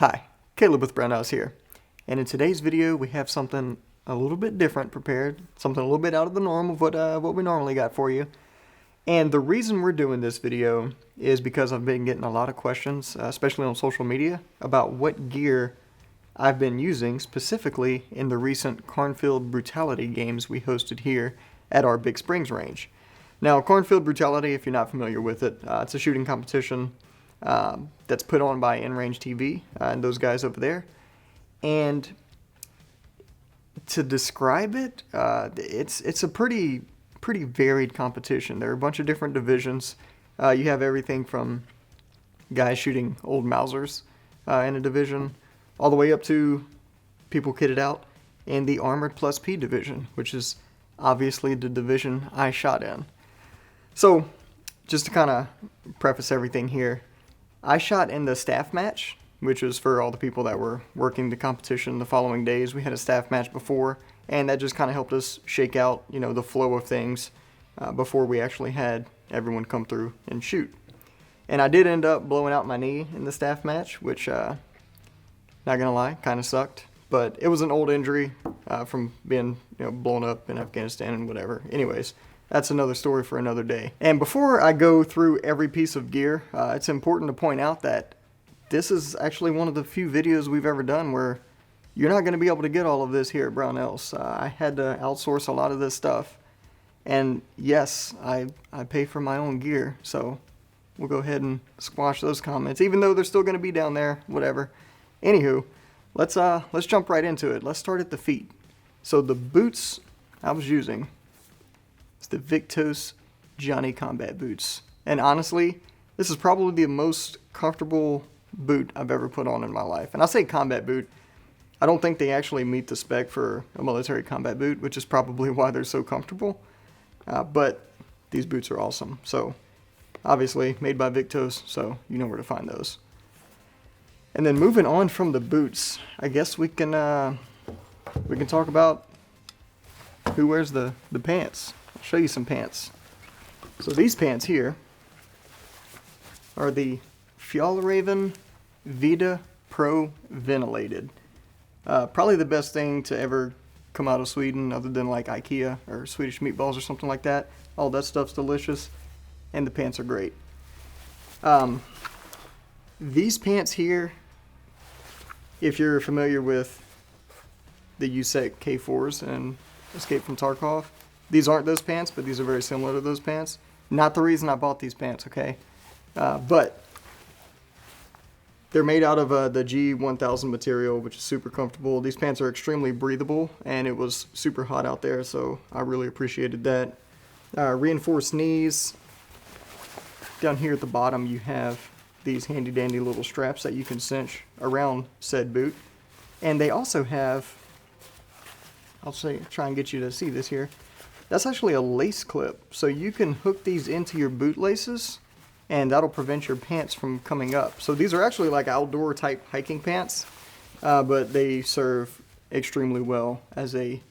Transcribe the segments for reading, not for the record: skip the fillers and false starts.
Hi, Caleb with Brownells here, and in today's video we have something a little bit different prepared, something a little bit out of the norm of what we normally got for you. And the reason we're doing this video is because I've been getting a lot of questions, especially on social media, about what gear I've been using specifically in the recent Cornfield Brutality games we hosted here at our Big Springs range. Now, Cornfield Brutality, if you're not familiar with it, it's a shooting competition that's put on by InRange TV and those guys over there. And to describe it, it's a pretty varied competition. There are a bunch of different divisions. You have everything from guys shooting old Mausers in a division, all the way up to people kitted out in the Armored Plus P division, which is obviously the division I shot in. So, just to kind of preface everything here, I shot in the staff match, which was for all the people that were working the competition the following days. We had a staff match before, and that just kind of helped us shake out, the flow of things before we actually had everyone come through and shoot. And I did end up blowing out my knee in the staff match, which, not gonna lie, kind of sucked. But it was an old injury from being, blown up in Afghanistan and whatever. Anyways, that's another story for another day. And before I go through every piece of gear, it's important to point out that this is actually one of the few videos we've ever done where you're not going to be able to get all of this here at Brownells. I had to outsource a lot of this stuff. And yes, I pay for my own gear, so we'll go ahead and squash those comments, even though they're still going to be down there, whatever. Anywho, let's jump right into it. Let's start at the feet. So the boots I was using, it's the Viktos Johnny Combat Boots. And honestly, this is probably the most comfortable boot I've ever put on in my life. And I say combat boot, I don't think they actually meet the spec for a military combat boot, which is probably why they're so comfortable. But these boots are awesome. So obviously made by Viktos, so you know where to find those. And then moving on from the boots, I guess we can talk about who wears the pants. I'll show you some pants. So these pants here are the Fjäll Vidda Pro Ventilated. Probably the best thing to ever come out of Sweden, other than like IKEA or Swedish meatballs or something like that. All that stuff's delicious, and the pants are great. These pants here, if you're familiar with the USEC K4s and Escape from Tarkov, these aren't those pants, but these are very similar to those pants. Not the reason I bought these pants, okay? But they're made out of the G1000 material, which is super comfortable. These pants are extremely breathable, and it was super hot out there, so I really appreciated that. Reinforced knees. Down here at the bottom, you have these handy-dandy little straps that you can cinch around said boot. And they also have, try and get you to see this here. That's actually a lace clip, so you can hook these into your boot laces, and that'll prevent your pants from coming up. So these are actually like outdoor type hiking pants, but they serve extremely well as a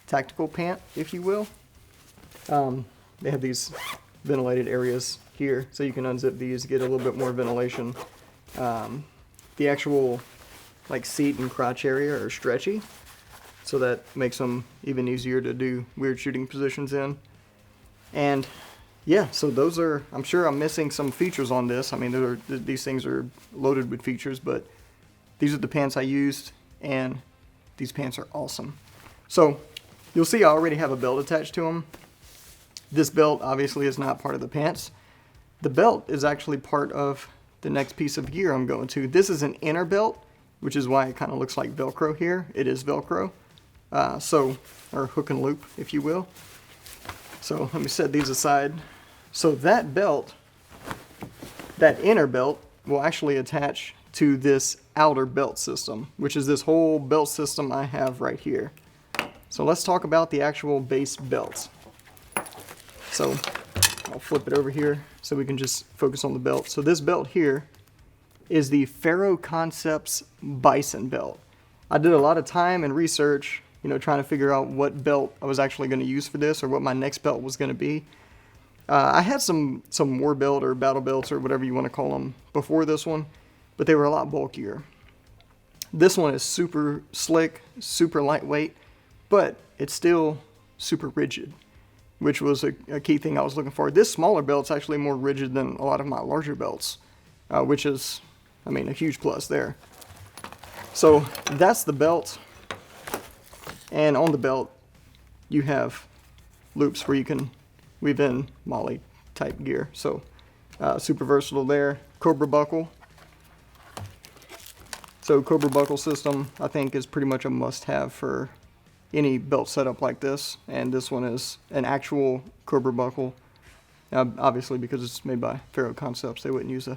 tactical pant, if you will. They have these ventilated areas here, so you can unzip these, get a little bit more ventilation. The actual seat and crotch area are stretchy, so that makes them even easier to do weird shooting positions in. And yeah, so those are, I'm sure I'm missing some features on this. I mean, these things are loaded with features, but these are the pants I used, and these pants are awesome. So you'll see I already have a belt attached to them. This belt obviously is not part of the pants. The belt is actually part of the next piece of gear I'm going to. This is an inner belt, which is why it kind of looks like Velcro here. It is Velcro. Or hook and loop, if you will. So let me set these aside. So that belt, that inner belt, will actually attach to this outer belt system, which is this whole belt system I have right here. So let's talk about the actual base belts. So I'll flip it over here so we can just focus on the belt. So this belt here is the Ferro Concepts Bison Belt. I did a lot of time and research, trying to figure out what belt I was actually going to use for this, or what my next belt was going to be. I had some war belt or battle belts or whatever you want to call them before this one, but they were a lot bulkier. This one is super slick, super lightweight, but it's still super rigid, which was a key thing I was looking for. This smaller belt's actually more rigid than a lot of my larger belts, which is, I mean, a huge plus there. So that's the belt, and on the belt you have loops where you can weave in MOLLE type gear. So super versatile there. Cobra buckle. So Cobra buckle system, I think, is pretty much a must-have for any belt setup like this. And this one is an actual Cobra buckle. Obviously, because it's made by Ferro Concepts, they wouldn't use a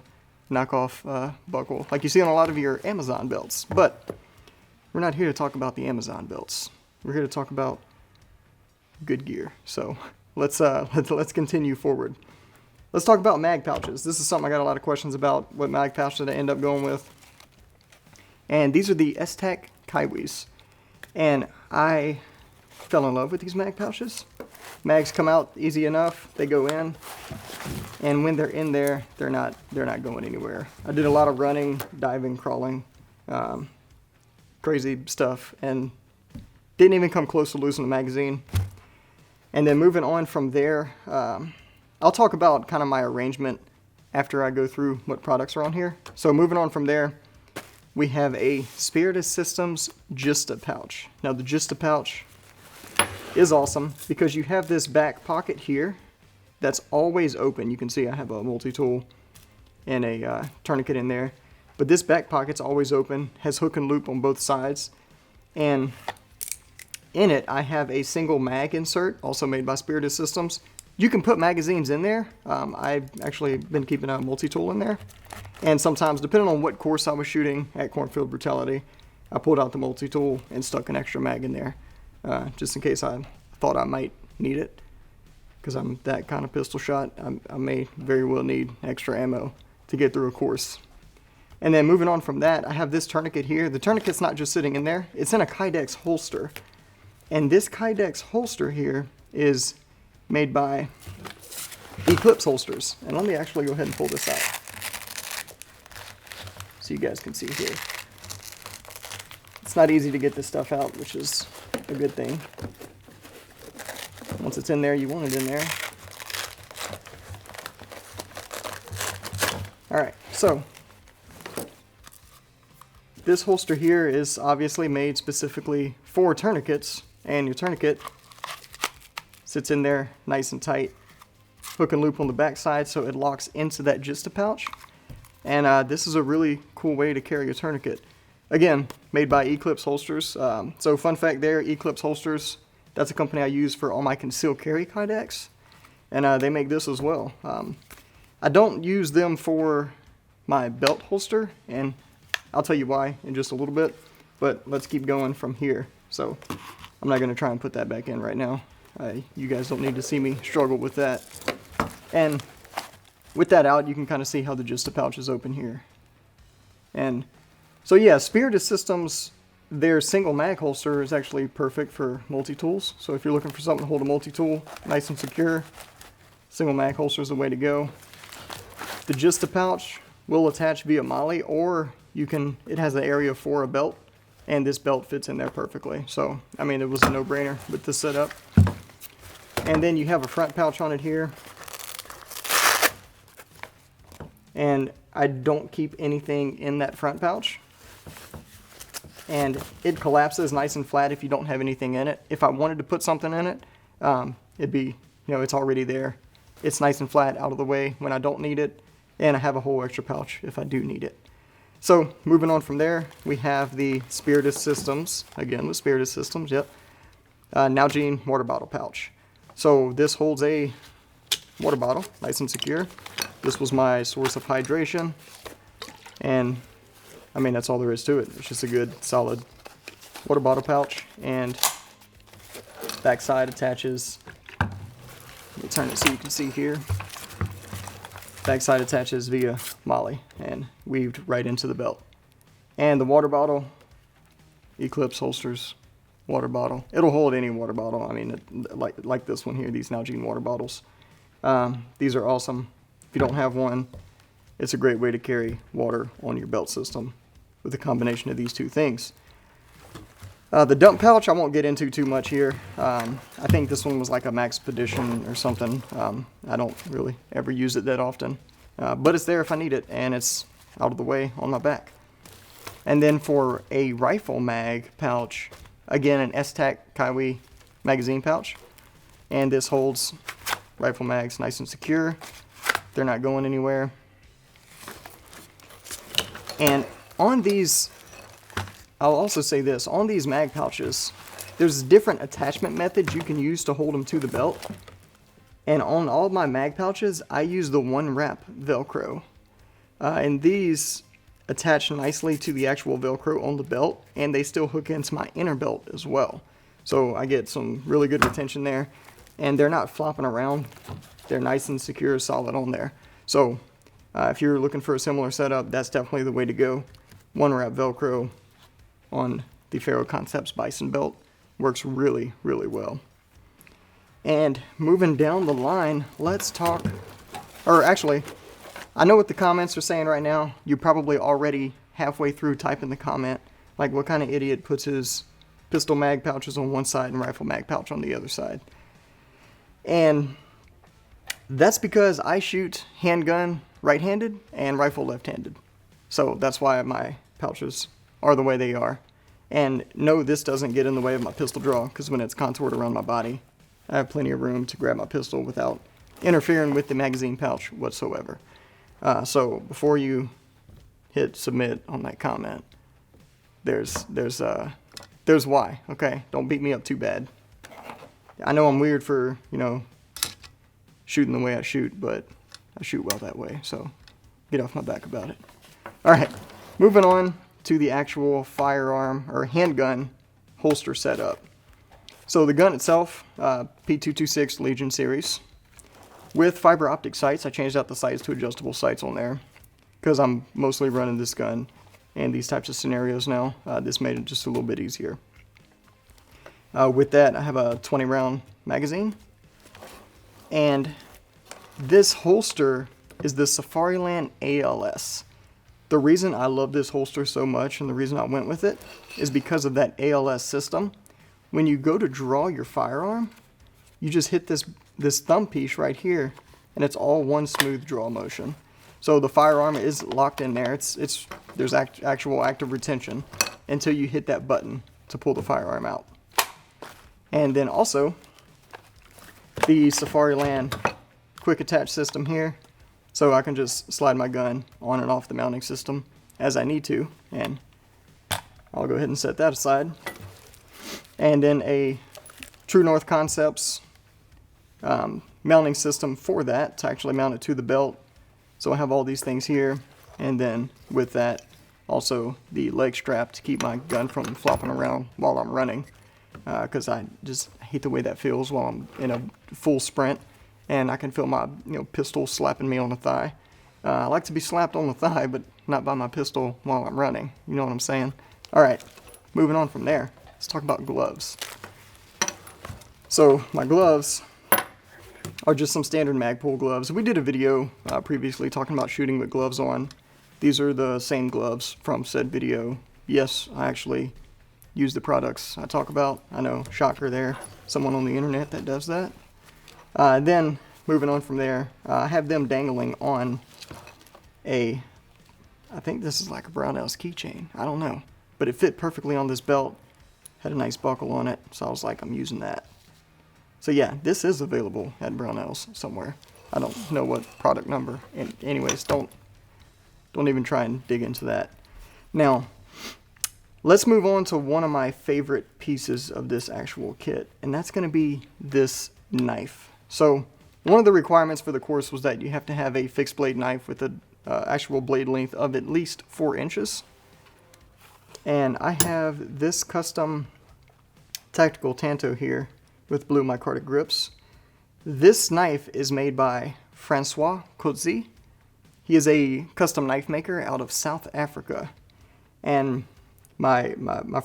knockoff buckle like you see on a lot of your Amazon belts. But we're not here to talk about the Amazon belts. We're here to talk about good gear. So let's continue forward. Let's talk about mag pouches. This is something I got a lot of questions about, what mag pouches I end up going with. And these are the Esstac Kywi's. And I fell in love with these mag pouches. Mags come out easy enough, they go in, and when they're in there, they're not going anywhere. I did a lot of running, diving, crawling, crazy stuff, and didn't even come close to losing the magazine. And then moving on from there, I'll talk about kind of my arrangement after I go through what products are on here. So moving on from there, we have a Spiritus Systems JSTA Pouch. Now the JSTA Pouch is awesome because you have this back pocket here that's always open. You can see I have a multi-tool and a tourniquet in there. But this back pocket's always open, has hook and loop on both sides. And in it, I have a single mag insert, also made by Spiritus Systems. You can put magazines in there. I've actually been keeping a multi-tool in there. And sometimes, depending on what course I was shooting at Cornfield Brutality, I pulled out the multi-tool and stuck an extra mag in there, just in case I thought I might need it. Because I'm that kind of pistol shot, I may very well need extra ammo to get through a course. And then moving on from that, I have this tourniquet here. The tourniquet's not just sitting in there, it's in a Kydex holster. And this Kydex holster here is made by Eclipse Holsters. And let me actually go ahead and pull this out so you guys can see here. It's not easy to get this stuff out, which is a good thing. Once it's in there, you want it in there. Alright, so this holster here is obviously made specifically for tourniquets, and your tourniquet sits in there nice and tight. Hook and loop on the back side so it locks into that JSTA pouch. And this is a really cool way to carry a tourniquet. Again, made by Eclipse Holsters. So fun fact there, Eclipse Holsters, that's a company I use for all my concealed carry Kydex. And they make this as well. I don't use them for my belt holster, and I'll tell you why in just a little bit. But let's keep going from here. So I'm not going to try and put that back in right now. You guys don't need to see me struggle with that. And with that out, you can kind of see how the JSTA pouch is open here. And so yeah, Spiritus Systems, their single mag holster is actually perfect for multi-tools. So if you're looking for something to hold a multi-tool nice and secure, single mag holster is the way to go. The JSTA pouch will attach via MOLLE, or you can, it has an area for a belt, and this belt fits in there perfectly. So, I mean, it was a no-brainer with this setup. And then you have a front pouch on it here. And I don't keep anything in that front pouch. And it collapses nice and flat if you don't have anything in it. If I wanted to put something in it, it'd be, you know, it's already there. It's nice and flat out of the way when I don't need it. And I have a whole extra pouch if I do need it. So, moving on from there, we have the Spiritus Systems, again with Spiritus Systems, yep. Nalgene water bottle pouch. So this holds a water bottle, nice and secure. This was my source of hydration, and I mean, that's all there is to it. It's just a good, solid water bottle pouch, and backside attaches, let me turn it so you can see here. Backside attaches via MOLLE and weaved right into the belt. And the water bottle, Eclipse Holsters water bottle. It'll hold any water bottle. I mean, like this one here, these Nalgene water bottles. These are awesome. If you don't have one, it's a great way to carry water on your belt system. with a combination of these two things. The dump pouch I won't get into too much here. I think this one was like a Maxpedition or something. I don't really ever use it that often. But it's there if I need it, and it's out of the way on my back. And then for a rifle mag pouch, again an Esstac Kywi magazine pouch. And this holds rifle mags nice and secure. They're not going anywhere. And on these, I'll also say this, on these mag pouches, there's different attachment methods you can use to hold them to the belt. And on all my mag pouches, I use the 1-wrap Velcro. And these attach nicely to the actual Velcro on the belt, and they still hook into my inner belt as well. So I get some really good retention there, and they're not flopping around. They're nice and secure, solid on there. So if you're looking for a similar setup, that's definitely the way to go. 1-wrap Velcro on the Ferro Concepts Bison Belt works really, really well. And moving down the line, let's talk, or actually, I know what the comments are saying right now. You're probably already halfway through typing the comment, like what kind of idiot puts his pistol mag pouches on one side and rifle mag pouch on the other side. And that's because I shoot handgun right-handed and rifle left-handed. So that's why my pouches are the way they are. And no, this doesn't get in the way of my pistol draw, because when it's contoured around my body, I have plenty of room to grab my pistol without interfering with the magazine pouch whatsoever. So before you hit submit on that comment, there's why, okay? Don't beat me up too bad. I know I'm weird for, you know, shooting the way I shoot, but I shoot well that way, so get off my back about it. Alright, moving on to the actual firearm or handgun holster setup. So the gun itself, P226 Legion series. With fiber optic sights, I changed out the sights to adjustable sights on there because I'm mostly running this gun in these types of scenarios now. This made it just a little bit easier. With that, I have a 20 round magazine, and this holster is the Safariland ALS. The reason I love this holster so much and the reason I went with it is because of that ALS system. When you go to draw your firearm, you just hit this thumb piece right here, and it's all one smooth draw motion. So the firearm is locked in there. There's actual active retention until you hit that button to pull the firearm out. And then also the Safariland quick attach system here, so I can just slide my gun on and off the mounting system as I need to, and I'll go ahead and set that aside. And then a True North Concepts mounting system for that to actually mount it to the belt. So I have all these things here, and then with that also the leg strap to keep my gun from flopping around while I'm running, because I just hate the way that feels while I'm in a full sprint and I can feel my pistol slapping me on the thigh. I like to be slapped on the thigh, but not by my pistol while I'm running. You know what I'm saying? Alright, moving on from there, let's talk about gloves. So my gloves are just some standard Magpul gloves. We did a video previously talking about shooting with gloves on. These are the same gloves from said video. Yes, I actually use the products I talk about. I know, shocker there, someone on the internet that does that. Then moving on from there, I have them dangling on I think this is like a Brownells keychain. I don't know, but it fit perfectly on this belt. Had a nice buckle on it, so I was like, I'm using that. So yeah, this is available at Brownells somewhere. I don't know what product number. And anyways, don't even try and dig into that. Now, let's move on to one of my favorite pieces of this actual kit, and that's going to be this knife. So one of the requirements for the course was that you have to have a fixed blade knife with an actual blade length of at least 4 inches. And I have this custom tactical Tanto here with blue micarta grips. This knife is made by Francois Kotze. He is a custom knife maker out of South Africa. And my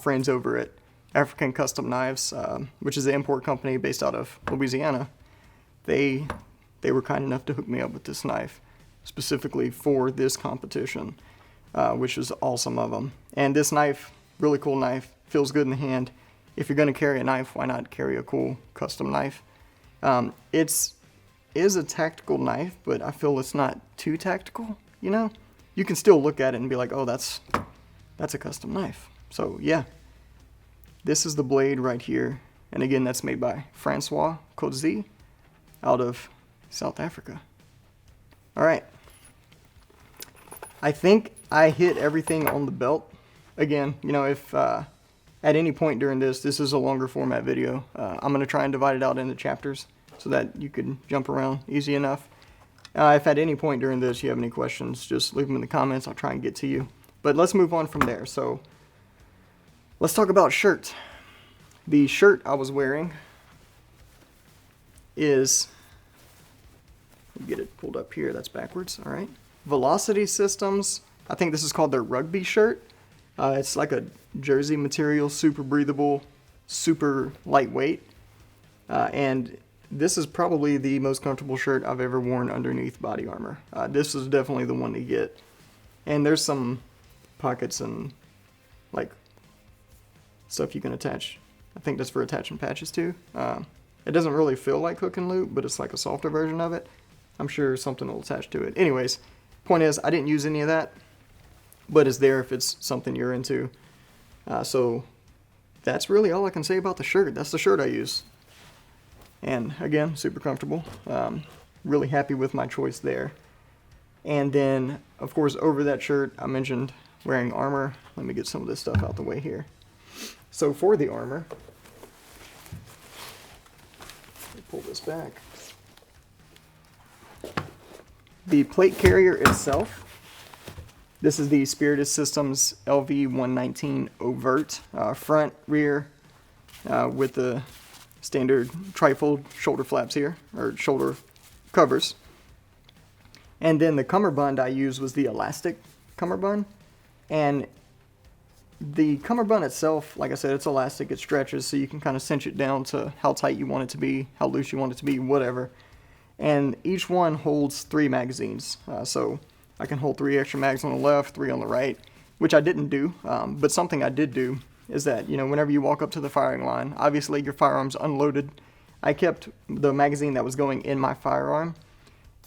friends over at African Custom Knives, which is an import company based out of Louisiana, they were kind enough to hook me up with this knife specifically for this competition. which is awesome of them. And this knife, really cool knife, feels good in the hand. If you're going to carry a knife, why not carry a cool custom knife? It is a tactical knife, but I feel it's not too tactical, you know? You can still look at it and be like, oh, that's a custom knife. So yeah, this is the blade right here. And again, that's made by Francois Coetzee out of South Africa. All right. I think I hit everything on the belt. Again, you know, if at any point during this is a longer format video, I'm going to try and divide it out into chapters so that you can jump around easy enough. If at any point during this you have any questions, just leave them in the comments. I'll try and get to you. But let's move on from there. So let's talk about shirts. The shirt I was wearing is, get it pulled up here, that's backwards, all right. Velocity Systems, I think this is called their rugby shirt. It's like a jersey material, super breathable, super lightweight. And this is probably the most comfortable shirt I've ever worn underneath body armor. This is definitely the one to get. And there's some pockets and like stuff you can attach. I think that's for attaching patches too. It doesn't really feel like hook and loop, but it's like a softer version of it. I'm sure something will attach to it. Anyways, point is, I didn't use any of that, but it's there if it's something you're into. So that's really all I can say about the shirt. That's the shirt I use. And again, super comfortable. Really happy with my choice there. And then, of course, over that shirt, I mentioned wearing armor. Let me get some of this stuff out the way here. So for the armor, let me pull this back. The plate carrier itself, this is the Spiritus Systems LV119 Overt, front, rear, with the standard trifold shoulder flaps here, or shoulder covers. And then the cummerbund I used was the elastic cummerbund. And the cummerbund itself, like I said, it's elastic, it stretches, so you can kind of cinch it down to how tight you want it to be, how loose you want it to be, whatever. And each one holds 3 magazines. So I can hold 3 extra mags on the left, 3 on the right, which I didn't do. But something I did do is that, you know, whenever you walk up to the firing line, obviously your firearm's unloaded. I kept the magazine that was going in my firearm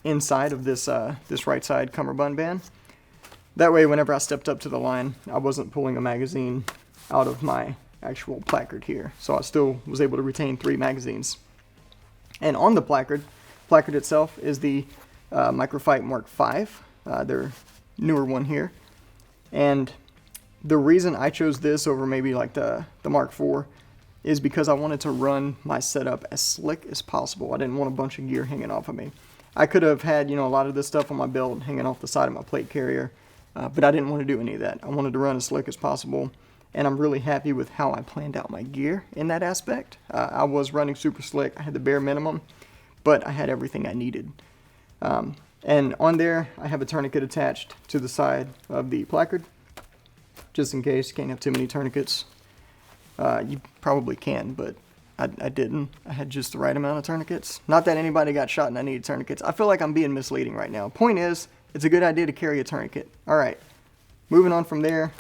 inside of this this right side cummerbund band. That way, whenever I stepped up to the line, I wasn't pulling a magazine out of my actual placard here. So I still was able to retain 3 magazines. And on the placard itself is the Microfight Mark V, their newer one here. And the reason I chose this over maybe like the Mark IV is because I wanted to run my setup as slick as possible. I didn't want a bunch of gear hanging off of me. I could have had, you know, a lot of this stuff on my belt hanging off the side of my plate carrier, but I didn't want to do any of that. I wanted to run as slick as possible, and I'm really happy with how I planned out my gear in that aspect. I was running super slick. I had the bare minimum, but I had everything I needed. And on there, I have a tourniquet attached to the side of the placard, just in case you can't have too many tourniquets. You probably can, but I didn't. I had just the right amount of tourniquets. Not that anybody got shot and I needed tourniquets. I feel like I'm being misleading right now. Point is, it's a good idea to carry a tourniquet. All right, moving on from there.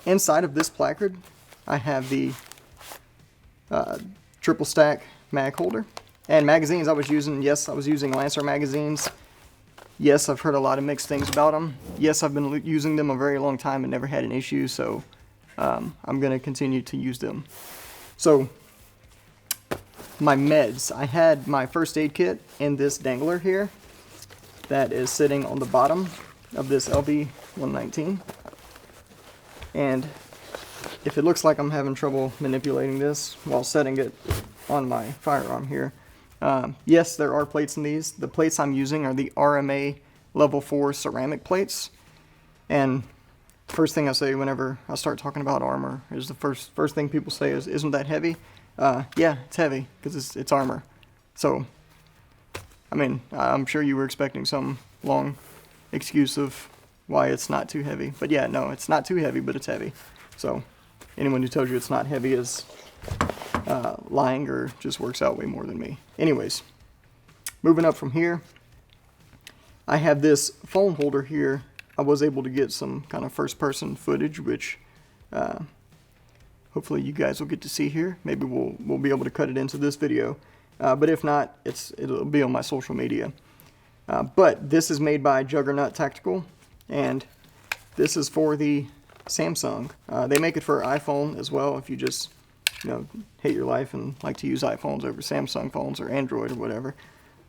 Inside of this placard, I have the triple stack mag holder. And magazines I was using, yes, I was using Lancer magazines. Yes, I've heard a lot of mixed things about them. Yes, I've been using them a very long time and never had an issue, so I'm going to continue to use them. So, my meds. I had my first aid kit in this dangler here that is sitting on the bottom of this LV119. And if it looks like I'm having trouble manipulating this while setting it on my firearm here, yes, there are plates in these. The plates I'm using are the RMA level 4 ceramic plates. And first thing I say whenever I start talking about armor is the first thing people say is, isn't that heavy? Yeah, it's heavy because it's armor. So, I mean, I'm sure you were expecting some long excuse of why it's not too heavy. But yeah, no, it's not too heavy, but it's heavy. So, anyone who tells you it's not heavy is lying or just works out way more than me. Anyways, moving up from here, I have this phone holder here I was able to get some kind of first-person footage, which hopefully you guys will get to see here. Maybe we'll be able to cut it into this video, but if not, it'll be on my social media. But this is made by Juggernaut Tactical, and this is for the Samsung. They make it for iPhone as well, if you just, you know, hate your life and like to use iPhones over Samsung phones or Android or whatever.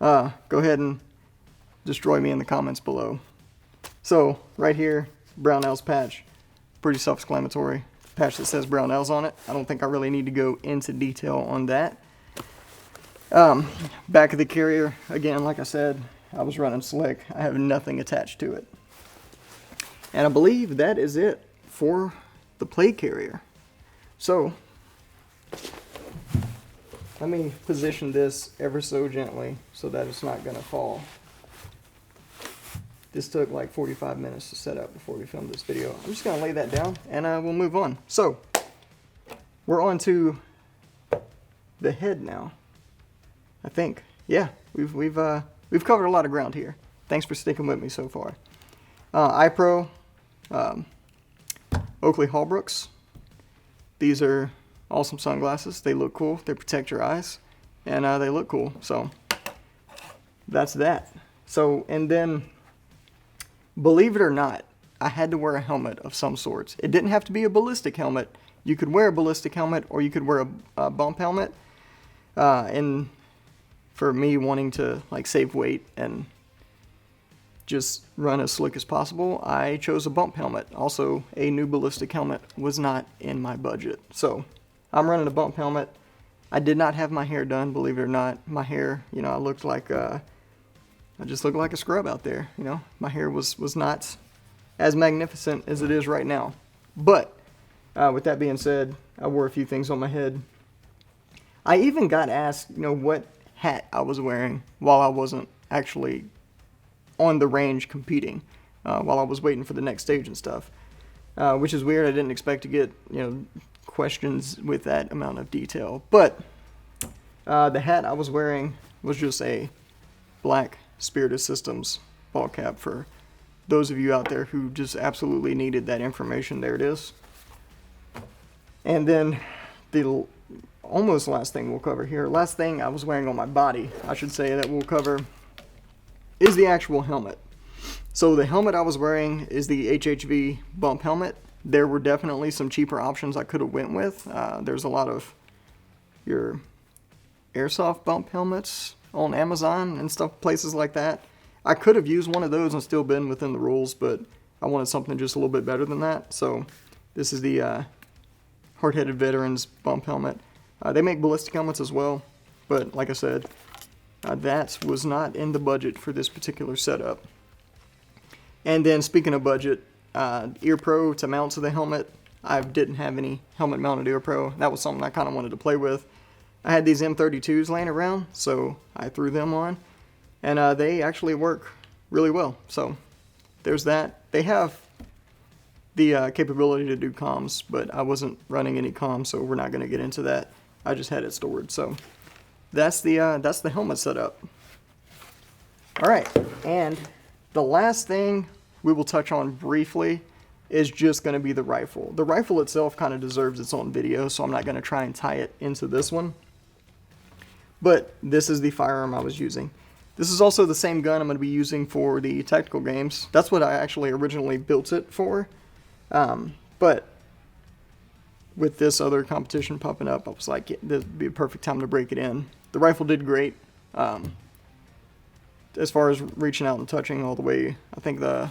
Go ahead and destroy me in the comments below. So, right here, Brownells patch. Pretty self-explanatory. Patch that says Brownells on it. I don't think I really need to go into detail on that. Back of the carrier, again, like I said, I was running slick. I have nothing attached to it. And I believe that is it for the plate carrier. So, let me position this ever so gently so that it's not going to fall. This took like 45 minutes to set up before we filmed this video. I'm just going to lay that down and we'll move on. So, we're on to the head now. I think. Yeah, we've covered a lot of ground here. Thanks for sticking with me so far. iPro, Oakley Hallbrooks. These are awesome sunglasses. They look cool. They protect your eyes, and they look cool. So that's that. So, and then, believe it or not, I had to wear a helmet of some sorts. It didn't have to be a ballistic helmet. You could wear a ballistic helmet, or you could wear a bump helmet. And for me wanting to like save weight and just run as slick as possible, I chose a bump helmet. Also, a new ballistic helmet was not in my budget. So, I'm running a bump helmet. I did not have my hair done, believe it or not. My hair, you know, I looked like, I just looked like a scrub out there, you know. My hair was not as magnificent as it is right now. But, with that being said, I wore a few things on my head. I even got asked, you know, what hat I was wearing while I wasn't actually on the range competing, while I was waiting for the next stage and stuff, which is weird. I didn't expect to get, you know, questions with that amount of detail. But the hat I was wearing was just a black Spiritus Systems ball cap. For those of you out there who just absolutely needed that information, there it is. And then the almost last thing we'll cover here, last thing I was wearing on my body, I should say, that we'll cover is the actual helmet. So the helmet I was wearing is the HHV bump helmet. There were definitely some cheaper options I could have went with. There's a lot of your airsoft bump helmets on Amazon and stuff, places like that. I could have used one of those and still been within the rules, but I wanted something just a little bit better than that. So this is the Hard-Headed Veterans bump helmet. They make ballistic helmets as well, but like I said, that was not in the budget for this particular setup. And then speaking of budget, ear pro to mount to the helmet. I didn't have any helmet mounted ear pro. That was something I kind of wanted to play with. I had these M32s laying around, so I threw them on, and they actually work really well. So there's that. They have the capability to do comms, but I wasn't running any comms, so we're not going to get into that. I just had it stored. So that's the helmet setup. All right, and the last thing we will touch on briefly is just going to be the rifle. The rifle itself kind of deserves its own video, so I'm not going to try and tie it into this one. But this is the firearm I was using. This is also the same gun I'm going to be using for the tactical games. That's what I actually originally built it for. But with this other competition popping up, I was like, yeah, this would be a perfect time to break it in. The rifle did great. As far as reaching out and touching all the way, I think the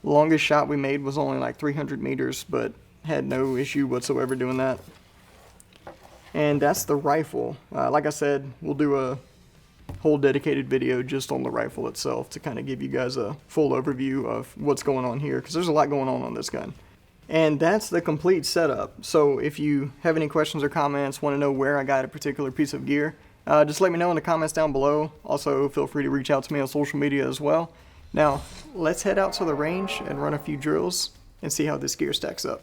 longest shot we made was only like 300 meters, but had no issue whatsoever doing that. And that's the rifle. Like I said, we'll do a whole dedicated video just on the rifle itself to kind of give you guys a full overview of what's going on here, because there's a lot going on this gun. And that's the complete setup. So if you have any questions or comments, want to know where I got a particular piece of gear, just let me know in the comments down below. Also, feel free to reach out to me on social media as well. Now, let's head out to the range and run a few drills and see how this gear stacks up.